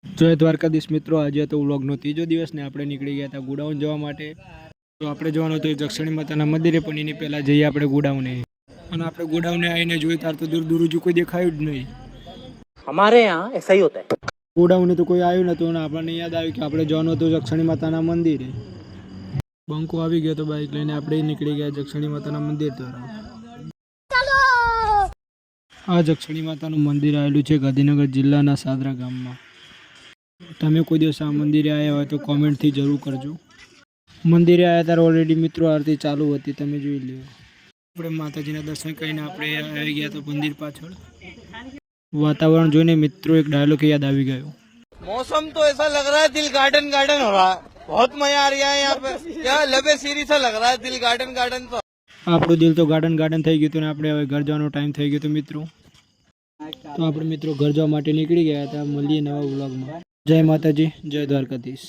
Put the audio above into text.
જય દ્વારકાધીશ મિત્રો, આજે તો વ્લોગનો ત્રીજો દિવસ ને આપણે નીકળી ગયા હતા ગોડાઉન જવા માટે. તો આપણે જવાનું હતું જક્ષણી માતાના મંદિરે, પણ એની પહેલાં જઈએ આપણે ગોડાઉને. અને આપણે ગોડાઉને આવીને જોઈએ તાર તો દૂર દૂર હજુ કોઈ દેખાયું જ નહીં. हमारे यहाँ ऐसा ही होता है. ગોડાઉને તો કોઈ આવ્યું નતું અને આપણને યાદ આવ્યું કે આપણે જવાનું હતું જક્ષણી માતાના મંદિરે. બંકો આવી ગયો તો બાઇક લઈને આપણે નીકળી ગયા જક્ષણી માતાના મંદિર તરફ. આ જક્ષણી માતાનું મંદિર આવેલું છે ગાંધીનગર જિલ્લાના સાદરા ગામમાં. તમે કોઈ દિવસ આ મંદિરે આવ્યા હોય તો કોમેન્ટથી જરૂર કરજો. મંદિરે આવ્યા ત્યારે ઓલરેડી મિત્રો આરતી ચાલુ હતી, તમે જોઈ લો. આપણે માતાજીના દર્શન કરીને આપણે આવી ગયા તો મંદિર પાછળ. વાતાવરણ જોઈને મિત્રો એક ડાયલોગ યાદ આવી ગયો. मौसम तो ऐसा लग रहा है दिल गार्डन गार्डन हो रहा है. बहुत मजा आ रहा है यहाँ पे. क्या लबे सीरी सा लग रहा है दिल गार्डन गार्डन. तो આપણું દિલ તો ગાર્ડન ગાર્ડન થઈ ગયું હતું ને આપણે હવે ઘર જવાનો ટાઈમ થઈ ગયો તો મિત્રો. તો આપણે મિત્રો ઘર જવા માટે નીકળી ગયા હતા. મળીએ નવા વ્લોગમાં. જય માતાજી, જય દ્વારકાધીશ.